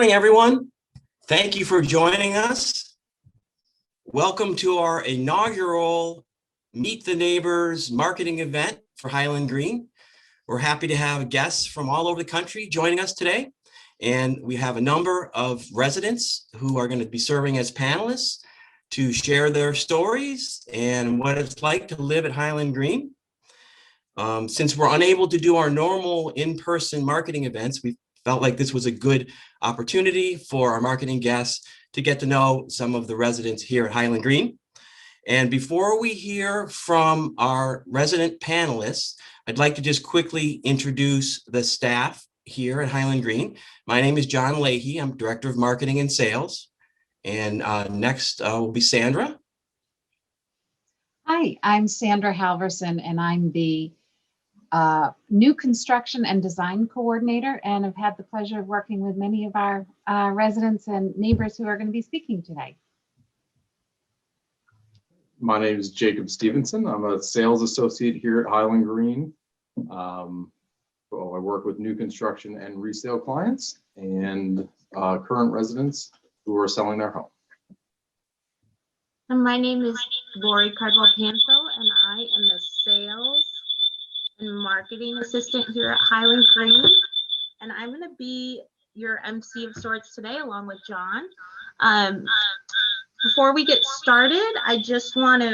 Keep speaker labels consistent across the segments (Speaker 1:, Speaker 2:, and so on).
Speaker 1: morning, everyone. Thank you for joining us. Welcome to our inaugural Meet the Neighbors marketing event for Highland Green. We're happy to have guests from all over the country joining us today. And we have a number of residents who are going to be serving as panelists to share their stories and what it's like to live at Highland Green. Since we're unable to do our normal in-person marketing events, we felt like this was a good opportunity for our marketing guests to get to know some of the residents here at Highland Green. And before we hear from our resident panelists, I'd like to just quickly introduce the staff here at Highland Green. My name is John Leahy. I'm Director of Marketing and Sales. And next will be Sandra.
Speaker 2: Hi, I'm Sandra Halverson, and I'm the new construction and design coordinator, and I've had the pleasure of working with many of our residents and neighbors who are going to be speaking today.
Speaker 3: My name is Jacob Stevenson. I'm a sales associate here at Highland Green. I work with new construction and resale clients and current residents who are selling their home.
Speaker 4: And my name is Lori Cardwell-Panso, and I am the sales and marketing assistant here at Highland Green. And I'm going to be your MC of sorts today, along with John. Before we get started, I just want to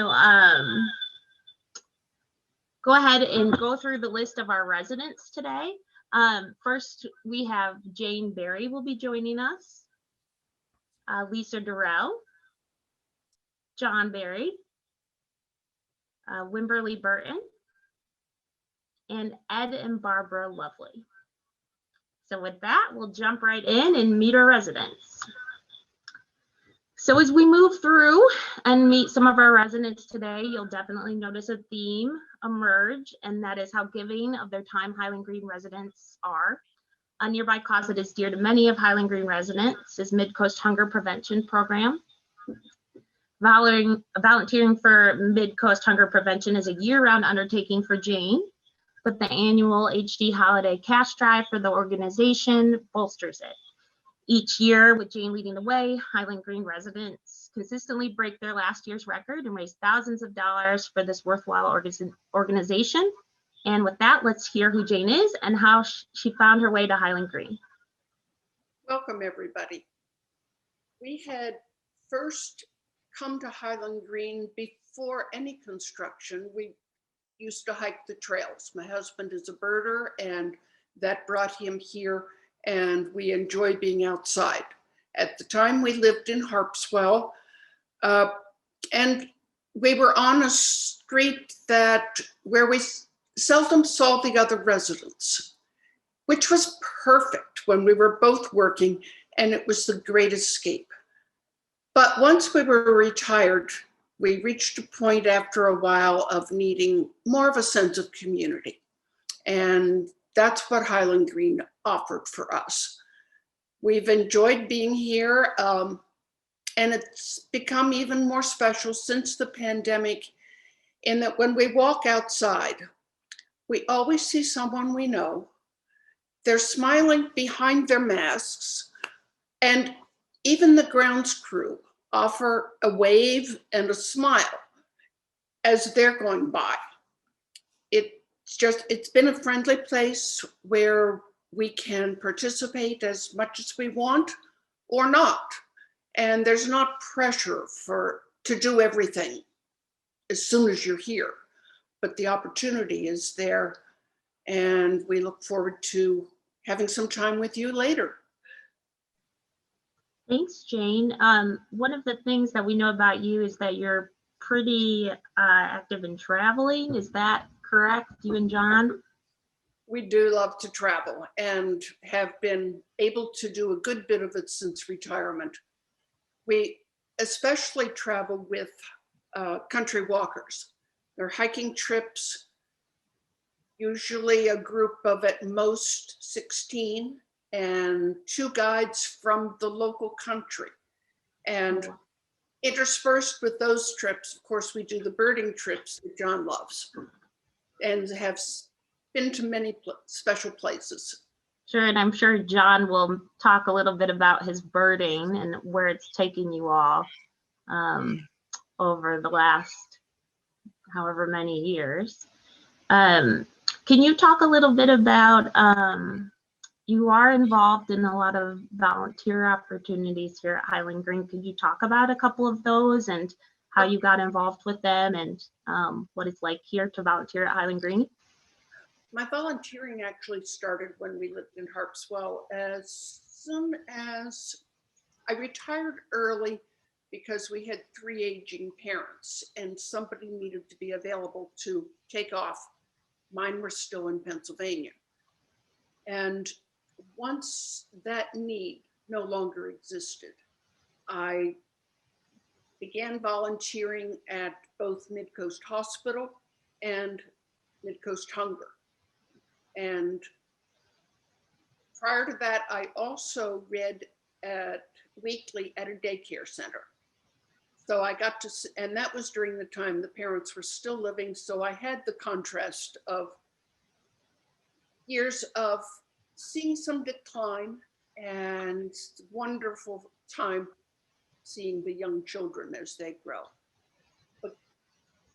Speaker 4: go ahead and go through the list of our residents today. First, we have Jane Berry will be joining us, Lisa Durrell, John Berry, Wimberley Burton, and Ed and Barbara Lovely. So with that, we'll jump right in and meet our residents. So as we move through and meet some of our residents today, you'll definitely notice a theme emerge, and that is how giving of their time Highland Green residents are. A nearby cause that is dear to many of Highland Green residents is Mid-Coast Hunger Prevention Program. Volunteering for Mid-Coast Hunger Prevention is a year-round undertaking for Jane, but the annual HD Holiday Cash Drive for the organization bolsters it. Each year, with Jane leading the way, Highland Green residents consistently break their last year's record and raise thousands of dollars for this worthwhile organization. And with that, let's hear who Jane is and how she found her way to Highland Green.
Speaker 5: Welcome, everybody. We had first come to Highland Green before any construction. We used to hike the trails. My husband is a birder, and that brought him here, and we enjoy being outside. At the time, we lived in Harpswell, and we were on a street where we seldom saw the other residents, which was perfect when we were both working, and it was the great escape. But once we were retired, we reached a point after a while of needing more of a sense of community. And that's what Highland Green offered for us. We've enjoyed being here, and it's become even more special since the pandemic, in that when we walk outside, we always see someone we know. They're smiling behind their masks, and even the grounds crew offer a wave and a smile as they're going by. It's been a friendly place where we can participate as much as we want or not. And there's not pressure to do everything as soon as you're here, but the opportunity is there. And we look forward to having some time with you later.
Speaker 4: Thanks, Jane. One of the things that we know about you is that you're pretty active in traveling. Is that correct, you and John?
Speaker 5: We do love to travel and have been able to do a good bit of it since retirement. We especially travel with country walkers. They're hiking trips, usually a group of at most 16, and 2 guides from the local country. And interspersed with those trips, of course, we do the birding trips that John loves and have been to many special places.
Speaker 4: Sure, and I'm sure John will talk a little bit about his birding and where it's taking you all over the last however many years. Can you talk a little bit about, you are involved in a lot of volunteer opportunities here at Highland Green. Could you talk about a couple of those and how you got involved with them and what it's like here to volunteer at Highland Green?
Speaker 5: My volunteering actually started when we lived in Harpswell. As soon as I retired early because we had 3 aging parents and somebody needed to be available to take off. Mine were still in Pennsylvania. And once that need no longer existed, I began volunteering at both Midcoast Hospital and Midcoast Hunger. And prior to that, I also read weekly at a daycare center. So I got to, and that was during the time the parents were still living. So I had the contrast of years of seeing some decline and wonderful time seeing the young children as they grow. But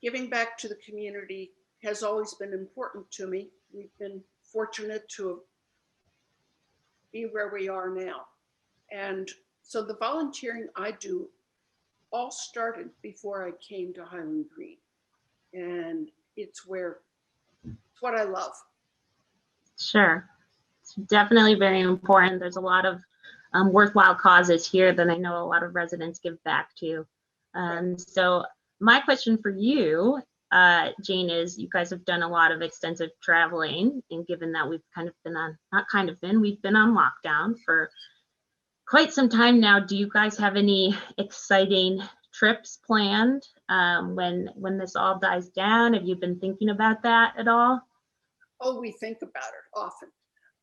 Speaker 5: giving back to the community has always been important to me. We've been fortunate to be where we are now. And so the volunteering I do all started before I came to Highland Green. And it's what I love.
Speaker 4: Sure. It's definitely very important. There's a lot of worthwhile causes here that I know a lot of residents give back to. So my question for you, Jane, is you guys have done a lot of extensive traveling, and given that we've kind of been on, we've been on lockdown for quite some time now. Do you guys have any exciting trips planned when this all dies down? Have you been thinking about that at all?
Speaker 5: Oh, we think about it often,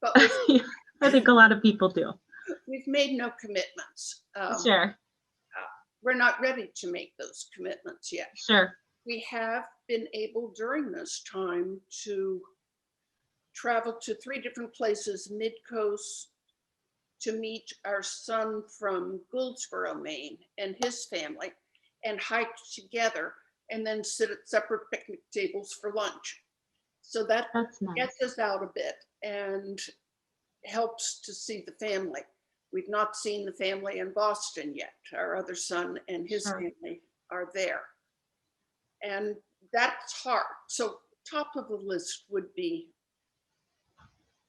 Speaker 5: but
Speaker 4: I think a lot of people do.
Speaker 5: We've made no commitments.
Speaker 4: Sure.
Speaker 5: We're not ready to make those commitments yet.
Speaker 4: Sure.
Speaker 5: We have been able during this time to travel to 3 different places, Midcoast, to meet our son from Gouldsboro, Maine, and his family, and hike together, and then sit at separate picnic tables for lunch. So that's nice. Gets us out a bit and helps to see the family. We've not seen the family in Boston yet. Our other son and his family are there. And that's hard. So top of the list would be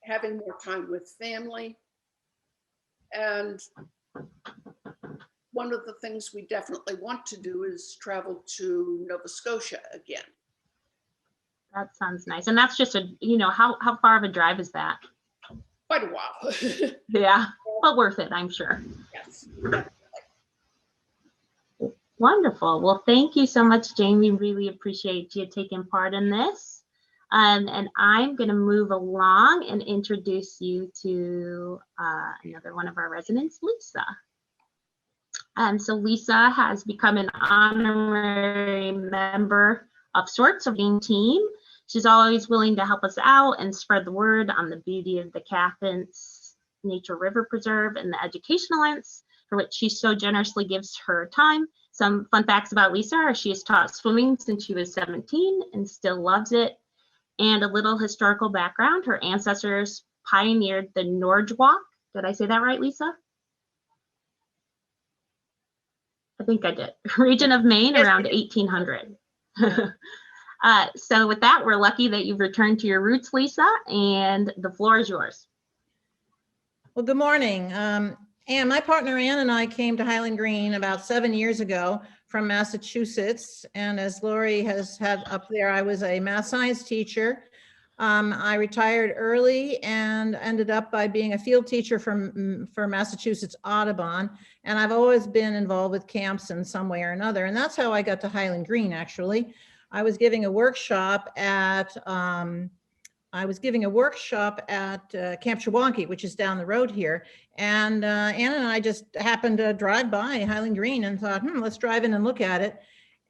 Speaker 5: having more time with family. And one of the things we definitely want to do is travel to Nova Scotia again.
Speaker 4: That sounds nice. And that's just how far of a drive is that?
Speaker 5: Quite a while.
Speaker 4: Yeah, but worth it, I'm sure.
Speaker 5: Yes.
Speaker 4: Wonderful. Well, thank you so much, Jane. We really appreciate you taking part in this. And I'm going to move along and introduce you to another one of our residents, Lisa. So Lisa has become an honorary member of sorts of the team. She's always willing to help us out and spread the word on the beauty of the Cathants Nature River Preserve and the Education Alliance, for which she so generously gives her time. Some fun facts about Lisa are she has taught swimming since she was 17 and still loves it. And a little historical background, her ancestors pioneered the Norgewalk. Did I say that right, Lisa? I think I did. Region of Maine around 1800. So with that, we're lucky that you've returned to your roots, Lisa, and the floor is yours.
Speaker 6: Well, good morning. Ann, my partner Ann and I came to Highland Green about 7 years ago from Massachusetts. And as Lori has had up there, I was a math science teacher. I retired early and ended up by being a field teacher for Massachusetts Audubon. And I've always been involved with camps in some way or another. And that's how I got to Highland Green, actually. I was giving a workshop at Camp Chewonki, which is down the road here. And Anna and I just happened to drive by Highland Green and thought, let's drive in and look at it.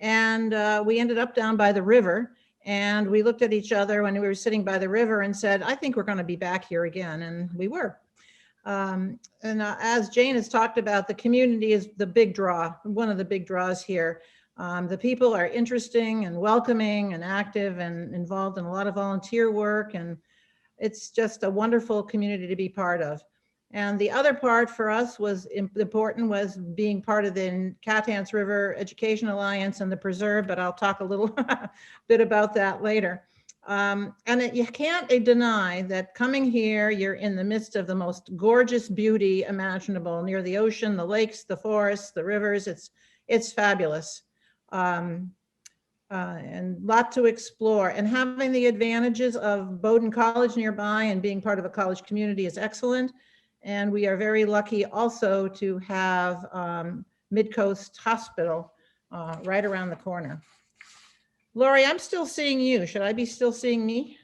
Speaker 6: And we ended up down by the river. And we looked at each other when we were sitting by the river and said, I think we're going to be back here again. And we were. As Jane has talked about, the community is the big draw, one of the big draws here. The people are interesting and welcoming and active and involved in a lot of volunteer work. And it's just a wonderful community to be part of. And the other part for us was important was being part of the Catance River Education Alliance and the preserve, but I'll talk a little bit about that later. You can't deny that coming here, you're in the midst of the most gorgeous beauty imaginable, near the ocean, the lakes, the forests, the rivers. It's fabulous. And a lot to explore, and having the advantages of Bowdoin College nearby and being part of a college community is excellent. And we are very lucky also to have Midcoast Hospital right around the corner. Lori, I'm still seeing you. Should I be still seeing me?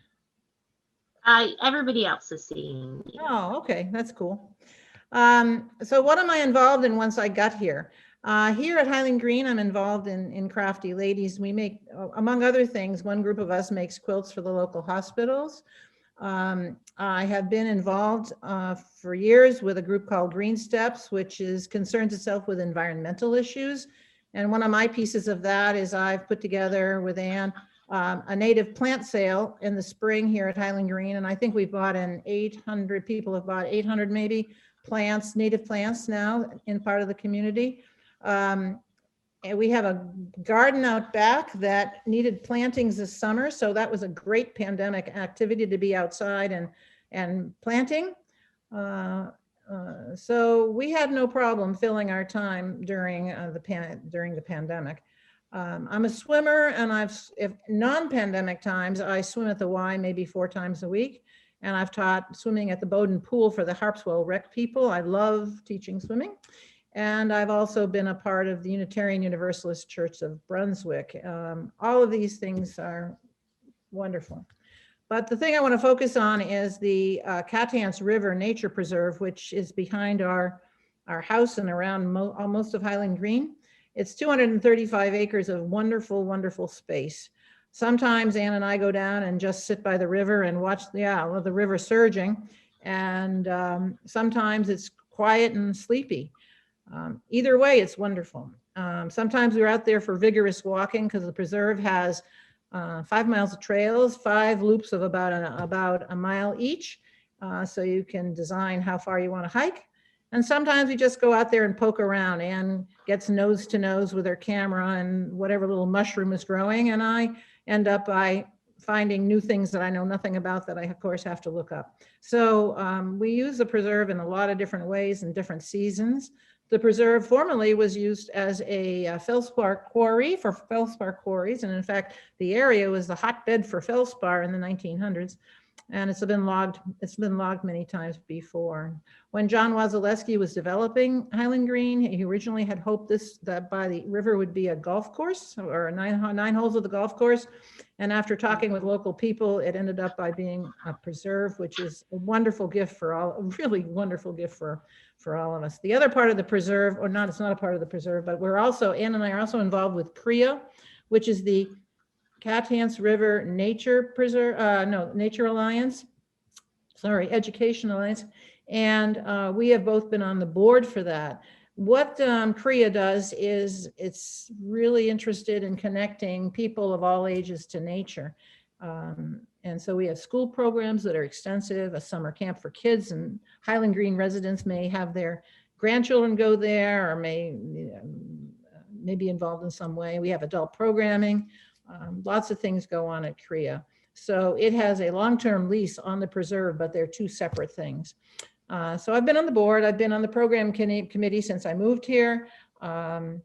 Speaker 4: Everybody else is seeing you.
Speaker 6: Oh, okay, that's cool. So what am I involved in once I got here? Here at Highland Green, I'm involved in Crafty Ladies. We make, among other things, one group of us makes quilts for the local hospitals. I have been involved for years with a group called Green Steps, which concerns itself with environmental issues. And one of my pieces of that is I've put together with Anne a native plant sale in the spring here at Highland Green. And I think we've bought 800 people have bought 800 maybe plants, native plants now in part of the community. And we have a garden out back that needed plantings this summer. So that was a great pandemic activity to be outside and planting. So we had no problem filling our time during the pandemic. I'm a swimmer, and if non-pandemic times, I swim at the Y maybe 4 times a week. And I've taught swimming at the Bowdoin Pool for the Harpswell Rec people. I love teaching swimming. And I've also been a part of the Unitarian Universalist Church of Brunswick. All of these things are wonderful. But the thing I want to focus on is the Catance River Nature Preserve, which is behind our house and around most of Highland Green. It's 235 acres of wonderful, wonderful space. Sometimes Ann and I go down and just sit by the river and watch the river surging. And sometimes it's quiet and sleepy. Either way, it's wonderful. Sometimes we're out there for vigorous walking because the preserve has 5 miles of trails, 5 loops of about a mile each. So you can design how far you want to hike. And sometimes we just go out there and poke around. Ann gets nose to nose with her camera and whatever little mushroom is growing. And I end up by finding new things that I know nothing about that I, of course, have to look up. So we use the preserve in a lot of different ways and different seasons. The preserve formerly was used as a feldspar quarry for feldspar quarries. And in fact, the area was the hotbed for feldspar in the 1900s. And it's been logged many times before. When John Wasilewski was developing Highland Green, he originally had hoped that by the river would be a golf course or 9 holes of the golf course. And after talking with local people, it ended up by being a preserve, which is a wonderful gift a really wonderful gift for all of us. The other part of the preserve, it's not a part of the preserve, but Ann and I are also involved with CREA, which is the Catance River Nature Alliance, Education Alliance. And we have both been on the board for that. What CREA does is it's really interested in connecting people of all ages to nature. And so we have school programs that are extensive, a summer camp for kids, and Highland Green residents may have their grandchildren go there or may be involved in some way. We have adult programming. Lots of things go on at CREA. So it has a long-term lease on the preserve, but they're 2 separate things. So I've been on the board. I've been on the program committee since I moved here. I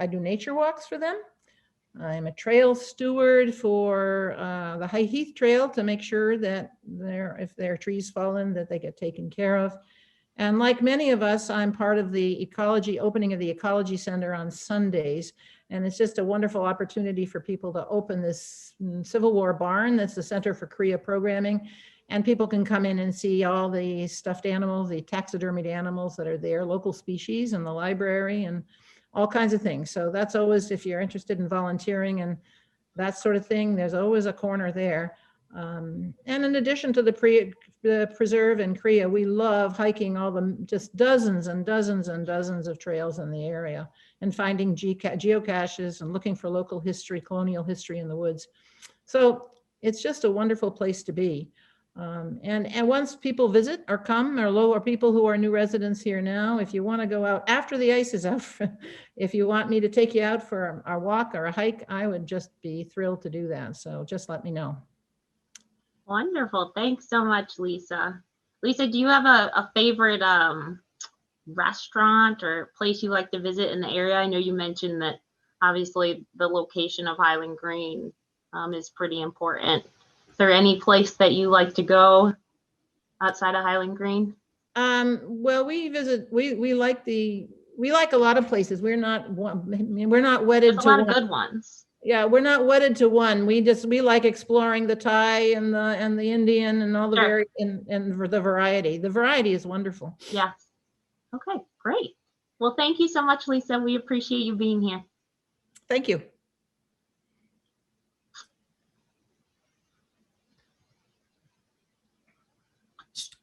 Speaker 6: do nature walks for them. I'm a trail steward for the High Heath Trail to make sure that if there are trees fallen, that they get taken care of. And like many of us, I'm part of the opening of the Ecology Center on Sundays. And it's just a wonderful opportunity for people to open this Civil War barn that's the Center for CREA Programming. And people can come in and see all the stuffed animals, the taxidermied animals that are there, local species, and the library and all kinds of things. So that's always, if you're interested in volunteering and that sort of thing. There's always a corner there. And in addition to the preserve and CREA, we love hiking all the just dozens and dozens and dozens of trails in the area and finding geocaches and looking for local history, colonial history in the woods. So it's just a wonderful place to be. And once people visit or come, or people who are new residents here now, if you want to go out after the ice is out, if you want me to take you out for a walk or a hike, I would just be thrilled to do that. So just let me know.
Speaker 4: Wonderful. Thanks so much, Lisa. Lisa, do you have a favorite restaurant or place you like to visit in the area? I know you mentioned that obviously the location of Highland Green is pretty important. Is there any place that you like to go outside of Highland Green?
Speaker 6: Well, we like a lot of places. We're not wedded
Speaker 4: There's a
Speaker 6: to
Speaker 4: lot of
Speaker 6: one.
Speaker 4: good ones.
Speaker 6: Yeah, we're not wedded to one. We like exploring the Thai and the Indian and all the
Speaker 4: Sure.
Speaker 6: and the variety. The variety is wonderful.
Speaker 4: Yes. Okay, great. Well, thank you so much, Lisa. We appreciate you being here.
Speaker 6: Thank you.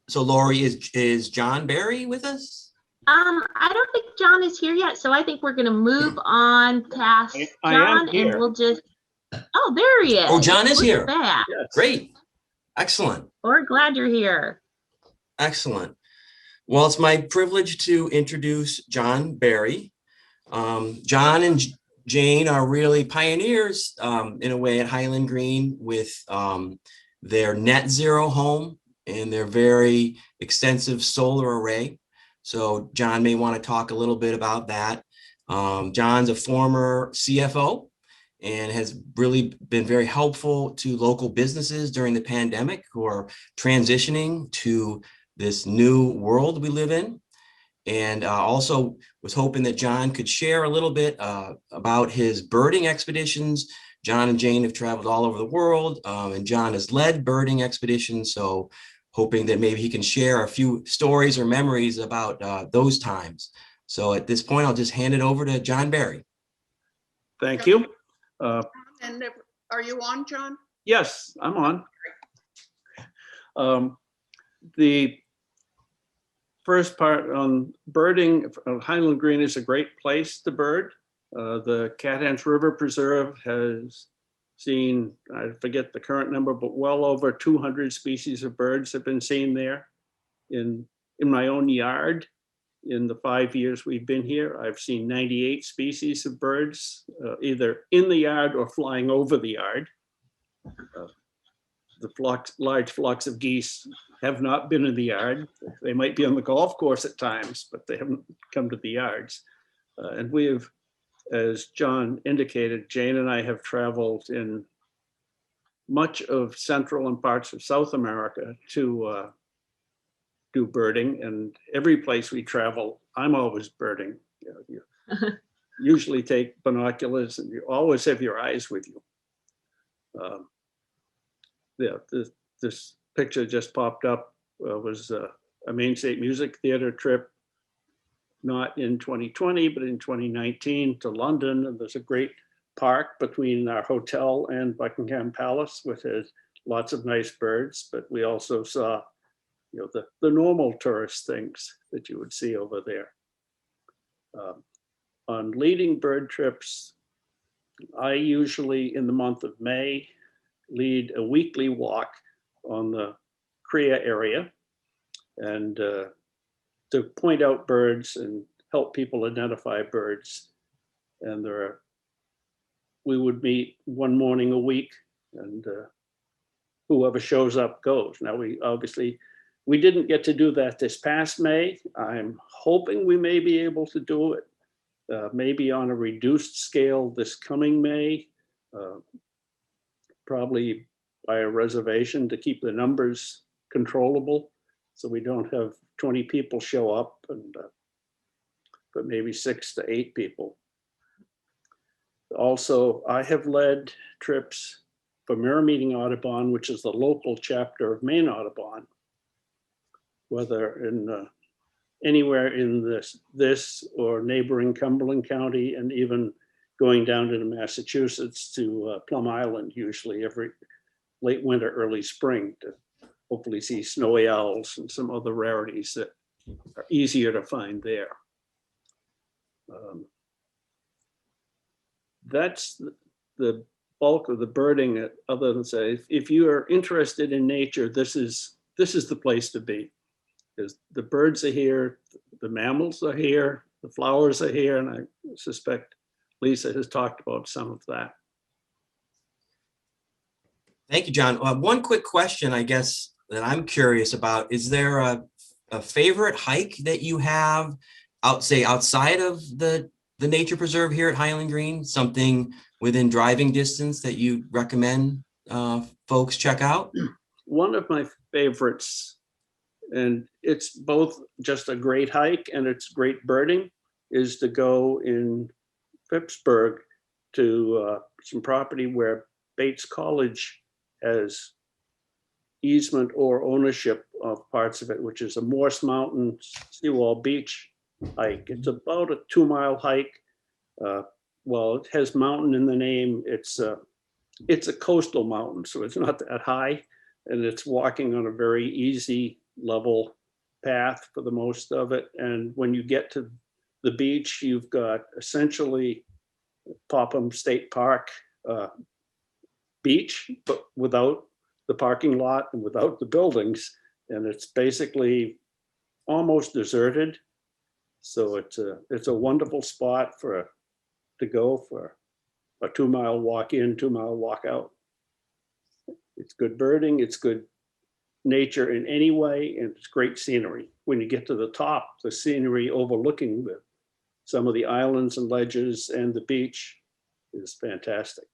Speaker 1: So Lori, is John Barry with us?
Speaker 4: I don't think John is here yet, so I think we're gonna move on past
Speaker 7: I am
Speaker 4: John and
Speaker 7: here.
Speaker 4: we'll just. Oh, there he is.
Speaker 1: Oh, John is
Speaker 4: Look
Speaker 1: here.
Speaker 4: at that.
Speaker 7: Yes.
Speaker 1: Great. Excellent.
Speaker 4: We're glad you're here.
Speaker 1: Excellent. Well, it's my privilege to introduce John Barry. John and Jane are really pioneers in a way at Highland Green with their net zero home and their very extensive solar array. So John may want to talk a little bit about that. John's a former CFO and has really been very helpful to local businesses during the pandemic who are transitioning to this new world we live in. And also was hoping that John could share a little bit about his birding expeditions. John and Jane have traveled all over the world, and John has led birding expeditions. So hoping that maybe he can share a few stories or memories about those times. So at this point, I'll just hand it over to John Barry.
Speaker 7: Thank you.
Speaker 5: And are you on, John?
Speaker 7: Yes, I'm on. The first part on birding, Highland Green is a great place to bird. The Cat-Hens River Preserve has seen, I forget the current number, but well over 200 species of birds have been seen there. In my own yard, in the 5 years we've been here, I've seen 98 species of birds, either in the yard or flying over the yard. The large flocks of geese have not been in the yard. They might be on the golf course at times, but they haven't come to the yards. And we have, as John indicated, Jane and I have traveled in much of Central and parts of South America to do birding, and every place we travel, I'm always birding. You usually take binoculars and you always have your eyes with you. This picture just popped up was a Maine State Music Theater trip, not in 2020, but in 2019 to London. And there's a great park between our hotel and Buckingham Palace, which has lots of nice birds, but we also saw the normal tourist things that you would see over there. On leading bird trips, I usually in the month of May lead a weekly walk on the CREA area and to point out birds and help people identify birds. And we would meet one morning a week and whoever shows up goes. Now we didn't get to do that this past May. I'm hoping we may be able to do it maybe on a reduced scale this coming May, probably by a reservation to keep the numbers controllable so we don't have 20 people show up, but maybe 6 to 8 people. Also, I have led trips for Mirror Meeting Audubon, which is the local chapter of Maine Audubon, whether in anywhere in this or neighboring Cumberland County, and even going down to Massachusetts to Plum Island, usually every late winter, early spring, to hopefully see snowy owls and some other rarities that are easier to find there. That's the bulk of the birding, other than say, if you are interested in nature, this is the place to be. Because the birds are here, the mammals are here, the flowers are here, and I suspect Lisa has talked about some of that.
Speaker 1: Thank you, John. One quick question, I guess, that I'm curious about. Is there a favorite hike that you have outside of the nature preserve here at Highland Green? Something within driving distance that you recommend folks check out?
Speaker 7: One of my favorites, and it's both just a great hike and it's great birding, is to go in Phippsburg to some property where Bates College has easement or ownership of parts of it, which is a Morse Mountain Seawall Beach hike. It's about a 2-mile hike. Well, it has mountain in the name. It's a coastal mountain, so it's not that high, and it's walking on a very easy, level path for the most of it. And when you get to the beach, you've got essentially Popham State Park beach, but without the parking lot and without the buildings. And it's basically almost deserted. So it's a wonderful spot to go for a 2-mile walk in, 2-mile walk out. It's good birding, it's good nature in any way, and it's great scenery. When you get to the top, the scenery overlooking some of the islands and ledges and the beach is fantastic.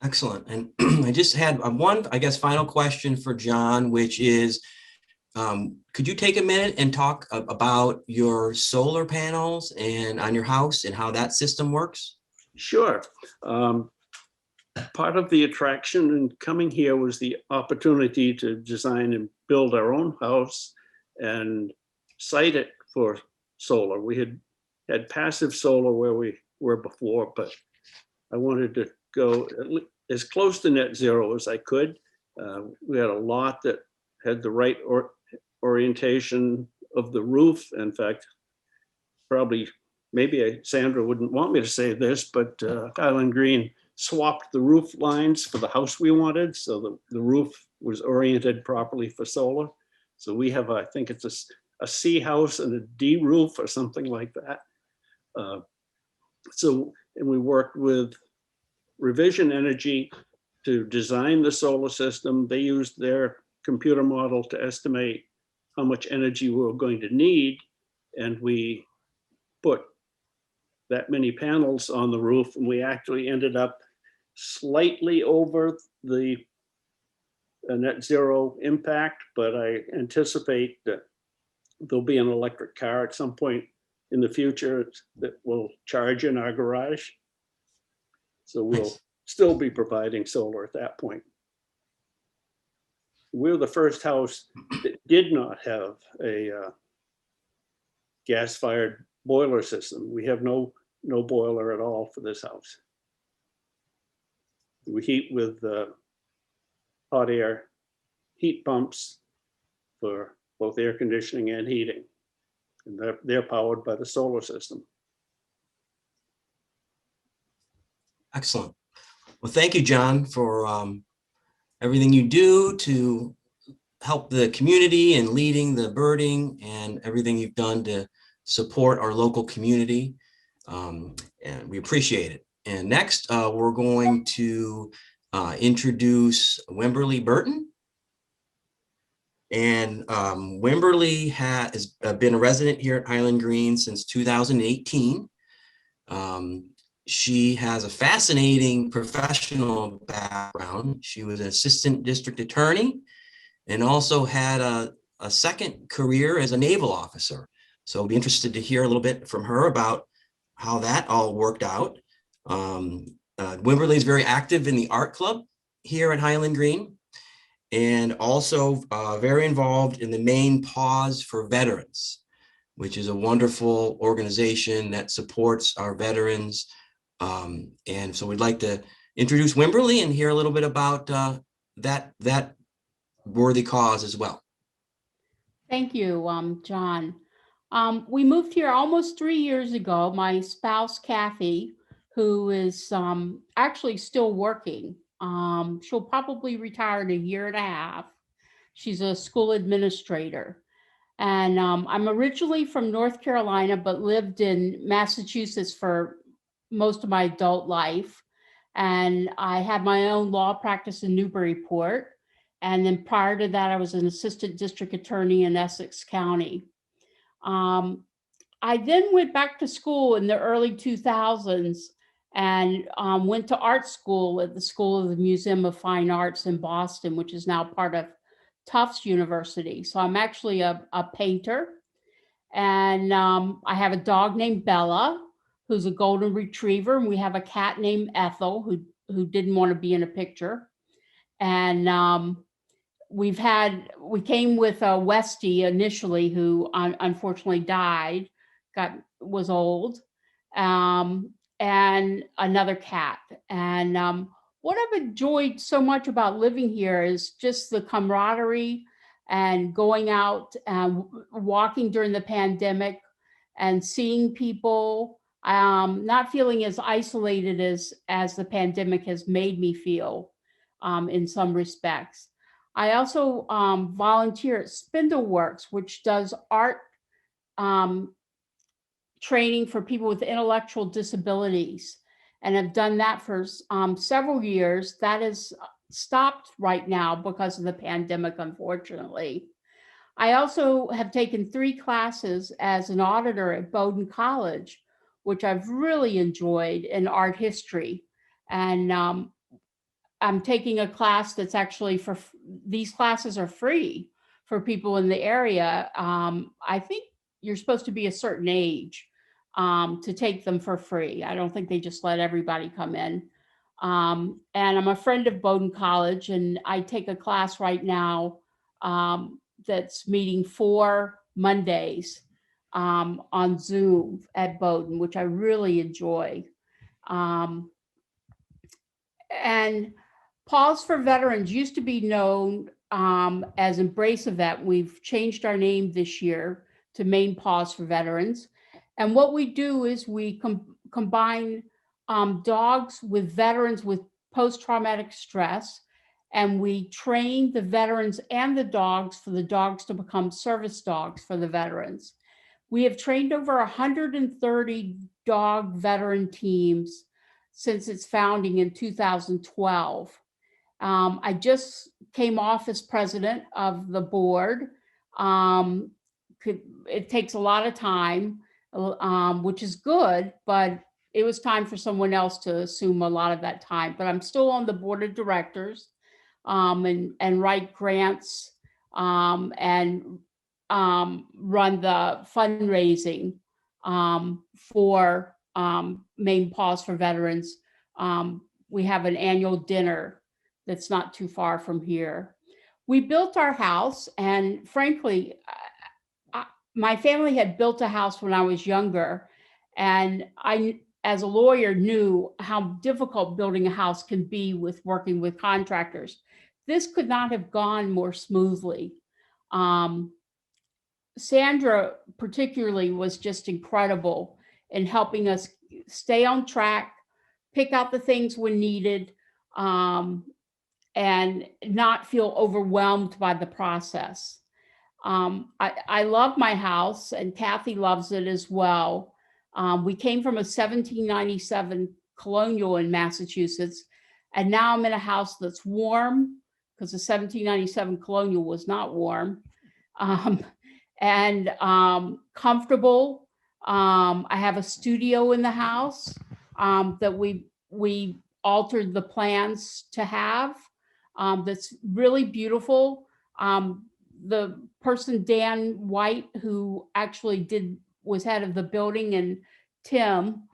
Speaker 1: Excellent. And I just had one, I guess, final question for John, which is, could you take a minute and talk about your solar panels and on your house and how that system works?
Speaker 7: Sure. Part of the attraction in coming here was the opportunity to design and build our own house and site it for solar. We had passive solar where we were before, but I wanted to go as close to net zero as I could. We had a lot that had the right orientation of the roof. In fact, probably, maybe Sandra wouldn't want me to say this, but Highland Green swapped the roof lines for the house we wanted. So the roof was oriented properly for solar. So we have, I think it's a C house and a D roof or something like that. And we worked with Revision Energy to design the solar system. They used their computer model to estimate how much energy we were going to need. And we put that many panels on the roof, and we actually ended up slightly over the net zero impact, but I anticipate that there'll be an electric car at some point in the future that will charge in our garage. So we'll still be providing solar at that point. We're the first house that did not have a gas-fired boiler system. We have no boiler at all for this house. We heat with hot air heat pumps for both air conditioning and heating. And they're powered by the solar system.
Speaker 1: Excellent. Well, thank you, John, for everything you do to help the community and leading the birding and everything you've done to support our local community. And we appreciate it. And next, we're going to introduce Wimberley Burton. And Wimberley has been a resident here at Highland Green since 2018. She has a fascinating professional background. She was an assistant district attorney and also had a second career as a naval officer. So I'll be interested to hear a little bit from her about how that all worked out. Wimberley is very active in the art club here at Highland Green, and also very involved in the Maine Pause for Veterans. which is a wonderful organization that supports our veterans. And so we'd like to introduce Wimberley and hear a little bit about that worthy cause as well.
Speaker 8: Thank you, John. We moved here almost 3 years ago. My spouse, Kathy, who is actually still working. She'll probably retire in a year and a half. She's a school administrator. And I'm originally from North Carolina, but lived in Massachusetts for most of my adult life. And I had my own law practice in Newburyport. And then prior to that, I was an assistant district attorney in Essex County. I then went back to school in the early 2000s and went to art school at the School of the Museum of Fine Arts in Boston, which is now part of Tufts University. So I'm actually a painter. And I have a dog named Bella, who's a golden retriever. And we have a cat named Ethel, who didn't want to be in a picture. And we came with Westy initially, who unfortunately died, was old, and another cat. And what I've enjoyed so much about living here is just the camaraderie and going out and walking during the pandemic and seeing people, not feeling as isolated as the pandemic has made me feel in some respects. I also volunteer at Spindleworks, which does art training for people with intellectual disabilities, and have done that for several years. That is stopped right now because of the pandemic, unfortunately. I also have taken 3 classes as an auditor at Bowdoin College, which I've really enjoyed, in art history. And I'm taking a class that's actually these classes are free for people in the area. I think you're supposed to be a certain age to take them for free. I don't think they just let everybody come in. And I'm a friend of Bowdoin College, and I take a class right now that's meeting 4 Mondays on Zoom at Bowdoin, which I really enjoy. And Pause for Veterans used to be known as Embrace Event. We've changed our name this year to Maine Pause for Veterans. And what we do is we combine dogs with veterans with post-traumatic stress, and we train the veterans and the dogs for the dogs to become service dogs for the veterans. We have trained over 130 dog veteran teams since its founding in 2012. I just came off as president of the board. It takes a lot of time, which is good, but it was time for someone else to assume a lot of that time. But I'm still on the board of directors and write grants and run the fundraising for Maine Pause for Veterans. We have an annual dinner that's not too far from here. We built our house, and frankly, my family had built a house when I was younger, and I, as a lawyer, knew how difficult building a house can be with working with contractors. This could not have gone more smoothly. Sandra particularly was just incredible in helping us stay on track, pick out the things when needed, and not feel overwhelmed by the process. I love my house, and Kathy loves it as well. We came from a 1797 colonial in Massachusetts, and now I'm in a house that's warm, because the 1797 colonial was not warm, and comfortable. I have a studio in the house that we altered the plans to have. That's really beautiful. The person, Dan White, who actually was head of the building, and Tim,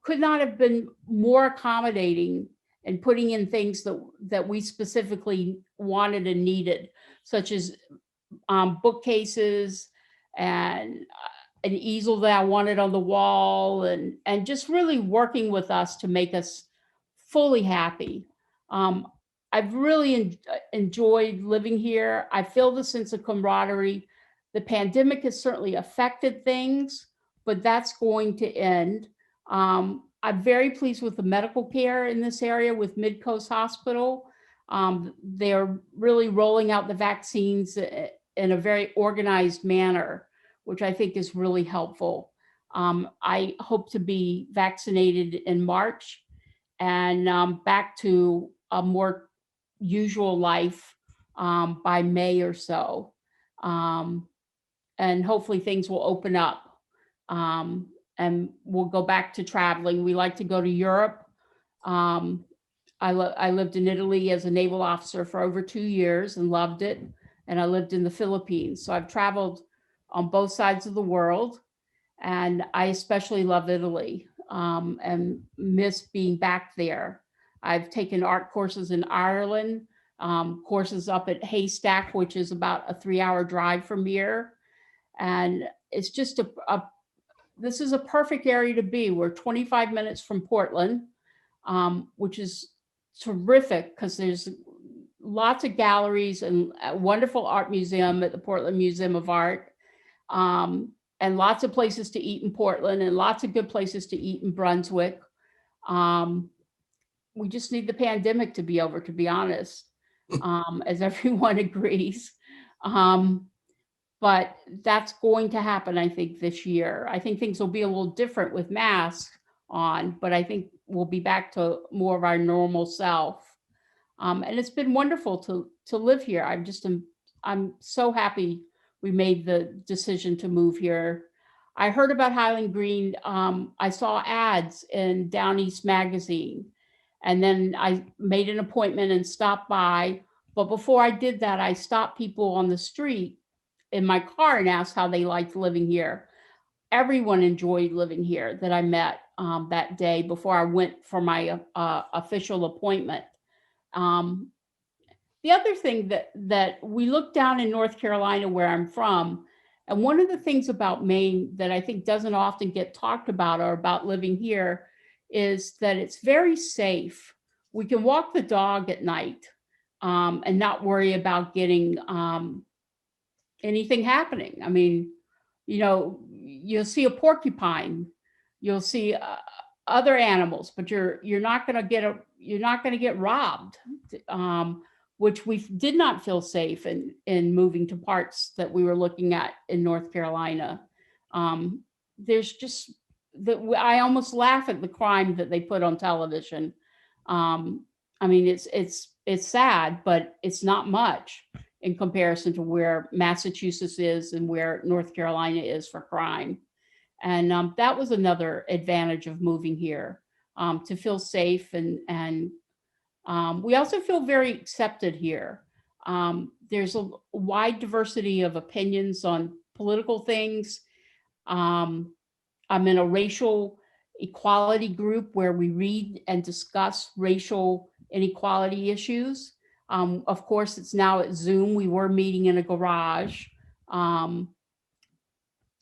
Speaker 8: could not have been more accommodating and putting in things that we specifically wanted and needed, such as bookcases and an easel that I wanted on the wall, and just really working with us to make us fully happy. I've really enjoyed living here. I feel the sense of camaraderie. The pandemic has certainly affected things, but that's going to end. I'm very pleased with the medical care in this area with Midcoast Hospital. They're really rolling out the vaccines in a very organized manner, which I think is really helpful. I hope to be vaccinated in March and back to a more usual life by May or so. And hopefully things will open up and we'll go back to traveling. We like to go to Europe. I lived in Italy as a naval officer for over 2 years and loved it. And I lived in the Philippines. So I've traveled on both sides of the world. And I especially love Italy and miss being back there. I've taken art courses in Ireland, courses up at Haystack, which is about a 3-hour drive from here. And it's just this is a perfect area to be. We're 25 minutes from Portland, which is terrific because there's lots of galleries and a wonderful art museum at the Portland Museum of Art. And lots of places to eat in Portland and lots of good places to eat in Brunswick. We just need the pandemic to be over, to be honest, as everyone agrees. But that's going to happen, I think, this year. I think things will be a little different with masks on, but I think we'll be back to more of our normal self. And it's been wonderful to live here. I'm so happy we made the decision to move here. I heard about Highland Green. I saw ads in Down East magazine, and then I made an appointment and stopped by. But before I did that, I stopped people on the street in my car and asked how they liked living here. Everyone enjoyed living here that I met that day before I went for my official appointment. The other thing that we look down in North Carolina, where I'm from, and one of the things about Maine that I think doesn't often get talked about or about living here is that it's very safe. We can walk the dog at night and not worry about getting anything happening. I mean, you know, you'll see a porcupine, you'll see other animals, but you're not going to get robbed. Which we did not feel safe in moving to parts that we were looking at in North Carolina. There's just I almost laugh at the crime that they put on television. I mean, it's sad, but it's not much in comparison to where Massachusetts is and where North Carolina is for crime. And that was another advantage of moving here, to feel safe and we also feel very accepted here. There's a wide diversity of opinions on political things. I'm in a racial equality group where we read and discuss racial inequality issues. Of course, it's now at Zoom. We were meeting in a garage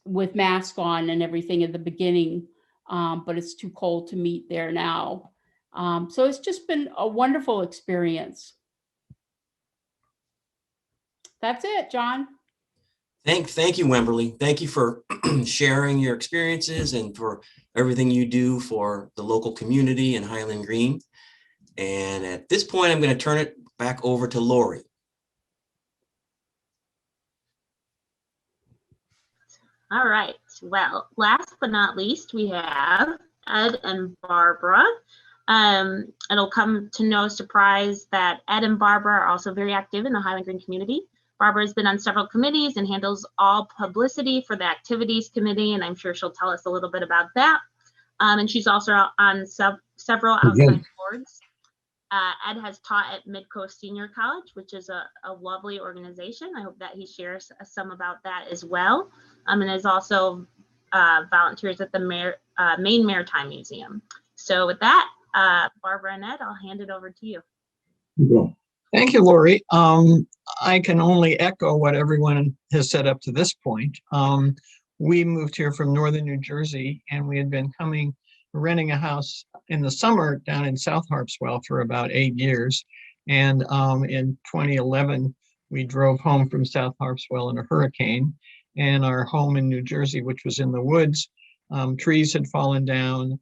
Speaker 8: with masks on and everything at the beginning, but it's too cold to meet there now. So it's just been a wonderful experience. That's it, John.
Speaker 1: Thank you, Wimberley. Thank you for sharing your experiences and for everything you do for the local community in Highland Green. And at this point, I'm going to turn it back over to Lori.
Speaker 4: All right. Well, last but not least, we have Ed and Barbara. It'll come to no surprise that Ed and Barbara are also very active in the Highland Green community. Barbara has been on several committees and handles all publicity for the activities committee, and I'm sure she'll tell us a little bit about that. And she's also on several outside boards. Ed has taught at Midcoast Senior College, which is a lovely organization. I hope that he shares some about that as well. And is also volunteers at the Maine Maritime Museum. So with that, Barbara and Ed, I'll hand it over to you.
Speaker 9: Thank you, Lori. I can only echo what everyone has said up to this point. We moved here from northern New Jersey, and we had been renting a house in the summer down in South Harpswell for about 8 years. And in 2011, we drove home from South Harpswell in a hurricane, and our home in New Jersey, which was in the woods, trees had fallen down.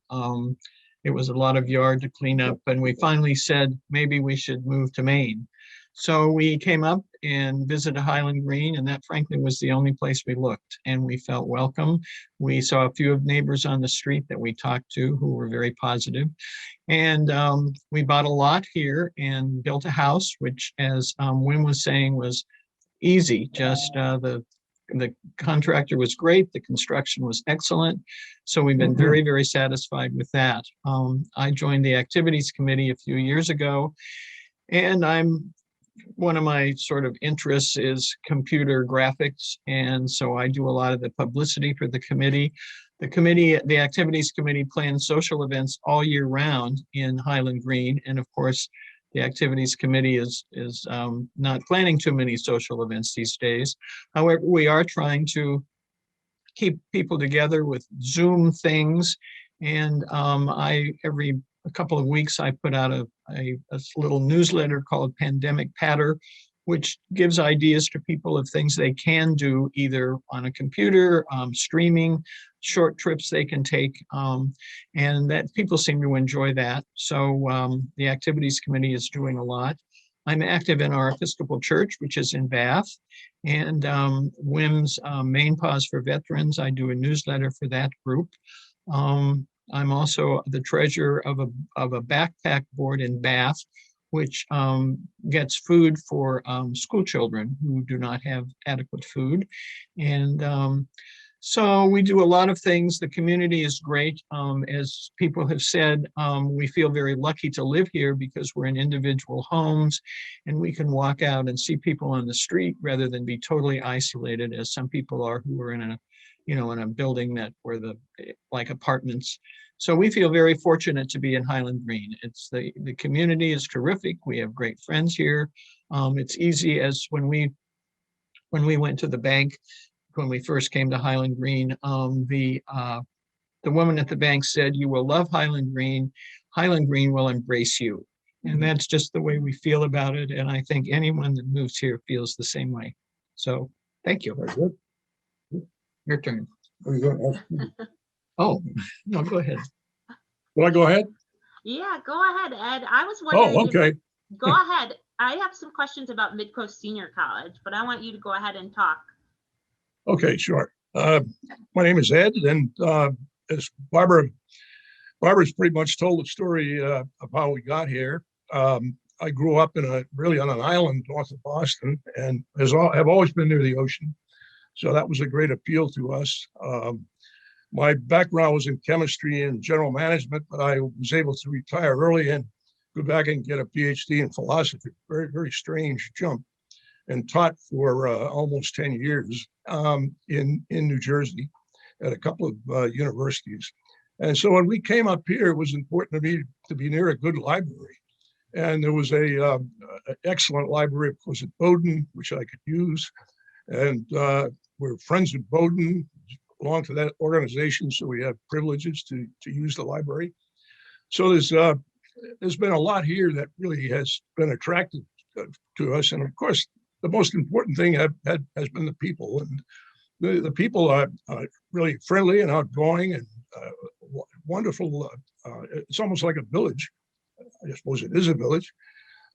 Speaker 9: It was a lot of yard to clean up, and we finally said, maybe we should move to Maine. So we came up and visited Highland Green, and that frankly was the only place we looked, and we felt welcome. We saw a few of neighbors on the street that we talked to who were very positive. And we bought a lot here and built a house, which, as Wim was saying, was easy. Just the contractor was great. The construction was excellent. So we've been very, very satisfied with that. I joined the activities committee a few years ago, and one of my sort of interests is computer graphics. And so I do a lot of the publicity for the committee. The activities committee plans social events all year round in Highland Green. And of course, the activities committee is not planning too many social events these days. However, we are trying to keep people together with Zoom things. And every couple of weeks, I put out a little newsletter called Pandemic Patter, which gives ideas to people of things they can do either on a computer, streaming, short trips they can take, and that people seem to enjoy that. So the activities committee is doing a lot. I'm active in our Episcopal Church, which is in Bath, and WIM's Main Pause for Veterans. I do a newsletter for that group. I'm also the treasurer of a backpack board in Bath, which gets food for school children who do not have adequate food. And so we do a lot of things. The community is great. As people have said, we feel very lucky to live here because we're in individual homes and we can walk out and see people on the street rather than be totally isolated as some people are who are in a building where like apartments. So we feel very fortunate to be in Highland Green. The community is terrific. We have great friends here. It's easy as when we went to the bank, when we first came to Highland Green, the woman at the bank said, "You will love Highland Green. Highland Green will embrace you." And that's just the way we feel about it. And I think anyone that moves here feels the same way. So thank you.
Speaker 10: Very good.
Speaker 9: Your turn.
Speaker 10: Very good.
Speaker 9: Oh, no, go ahead.
Speaker 10: Will I go ahead?
Speaker 4: Yeah, go ahead, Ed. I was wondering.
Speaker 10: Oh, okay.
Speaker 4: Go ahead. I have some questions about Midcoast Senior College, but I want you to go ahead and talk.
Speaker 10: Okay, sure. My name is Ed, and as Barbara's pretty much told the story of how we got here. I grew up really on an island north of Boston, and have always been near the ocean. So that was a great appeal to us. My background was in chemistry and general management, but I was able to retire early and go back and get a PhD in philosophy. Very, very strange jump. And taught for almost 10 years in New Jersey at a couple of universities. And so when we came up here, it was important to me to be near a good library. And there was an excellent library, of course, at Bowdoin, which I could use. And we're friends with Bowdoin, belong to that organization, so we have privileges to use the library. So there's been a lot here that really has been attractive to us. And of course, the most important thing has been the people. And the people are really friendly and outgoing and wonderful. It's almost like a village. I suppose it is a village.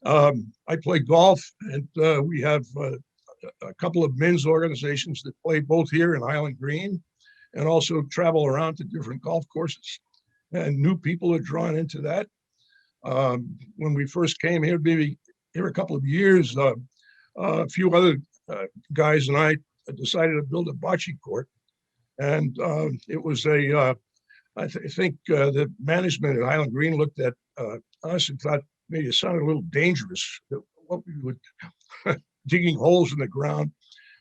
Speaker 10: I play golf, and we have a couple of men's organizations that play both here in Highland Green and also travel around to different golf courses. And new people are drawn into that. When we first came here, maybe here a couple of years, a few other guys and I decided to build a bocce court. And it was I think the management at Highland Green looked at us and thought maybe it sounded a little dangerous, what we would digging holes in the ground.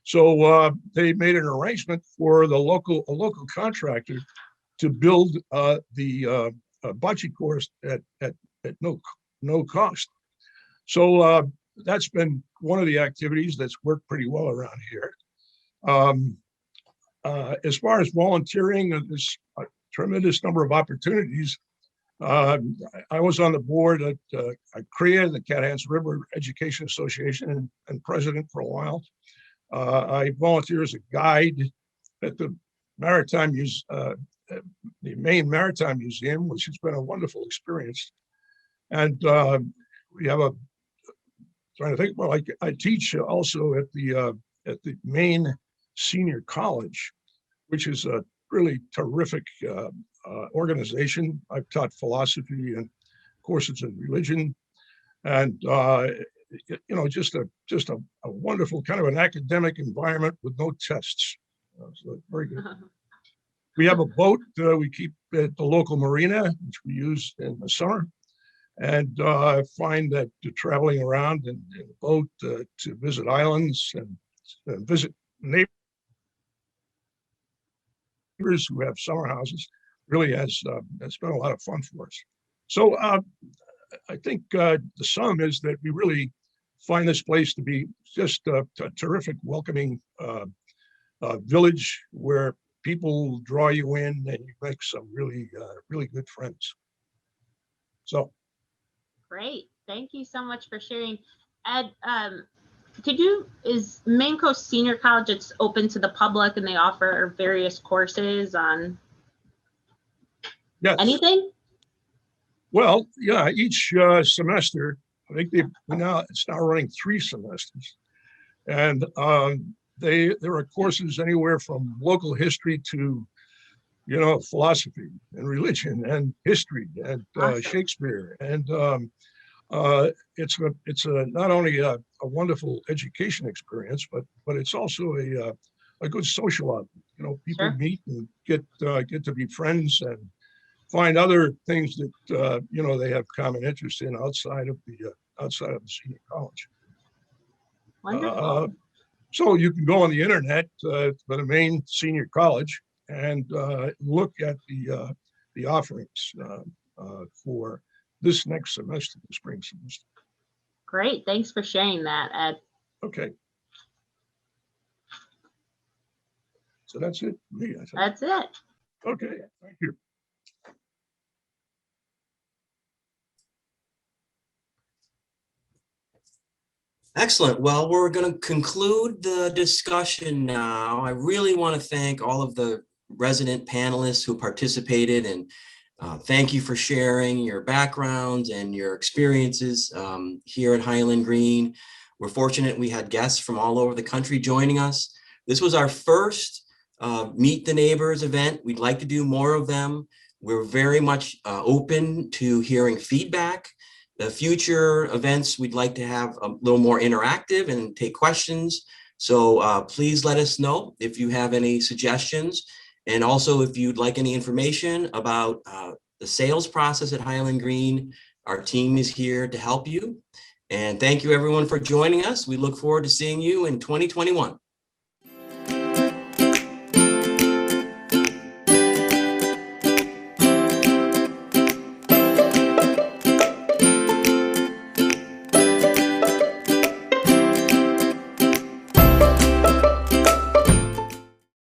Speaker 10: So they made an arrangement for a local contractor to build the bocce course at no cost. So that's been one of the activities that's worked pretty well around here. As far as volunteering, there's a tremendous number of opportunities. I was on the board at CREA, the Cathans River Education Association, and president for a while. I volunteer as a guide at the the Maine Maritime Museum, which has been a wonderful experience. And we have trying to think, well, I teach also at the Maine Senior College, which is a really terrific organization. I've taught philosophy and courses in religion, and just a wonderful kind of an academic environment with no tests. So very good. We have a boat we keep at the local marina, which we use in the summer, and I find that traveling around in a boat to visit islands and visit neighbors who have summer houses really has been a lot of fun for us. So I think the sum is that we really find this place to be just a terrific, welcoming village where people draw you in and you make some really good friends. So.
Speaker 4: Great. Thank you so much for sharing. Ed, is Maine Coast Senior College, it's open to the public and they offer various courses on anything?
Speaker 10: Well, yeah, each semester, I think it's now running 3 semesters. And there are courses anywhere from local history to, philosophy and religion and history and
Speaker 4: Awesome.
Speaker 10: Shakespeare. And it's not only a wonderful education experience, but it's also a good social outlet. People
Speaker 4: Sure.
Speaker 10: meet and get to be friends and find other things that they have common interest in outside of the senior college.
Speaker 4: Wonderful.
Speaker 10: So you can go on the internet for the Maine Senior College and look at the offerings for this next semester, the spring semester.
Speaker 4: Great. Thanks for sharing that, Ed.
Speaker 10: Okay. So that's it for me, I think.
Speaker 4: That's it.
Speaker 10: Okay, thank you.
Speaker 1: Excellent. Well, we're going to conclude the discussion now. I really want to thank all of the resident panelists who participated, and thank you for sharing your backgrounds and your experiences here at Highland Green. We're fortunate we had guests from all over the country joining us. This was our first Meet the Neighbors event. We'd like to do more of them. We're very much open to hearing feedback. The future events, we'd like to have a little more interactive and take questions. So please let us know if you have any suggestions. And also if you'd like any information about the sales process at Highland Green, our team is here to help you. And thank you everyone for joining us. We look forward to seeing you in 2021.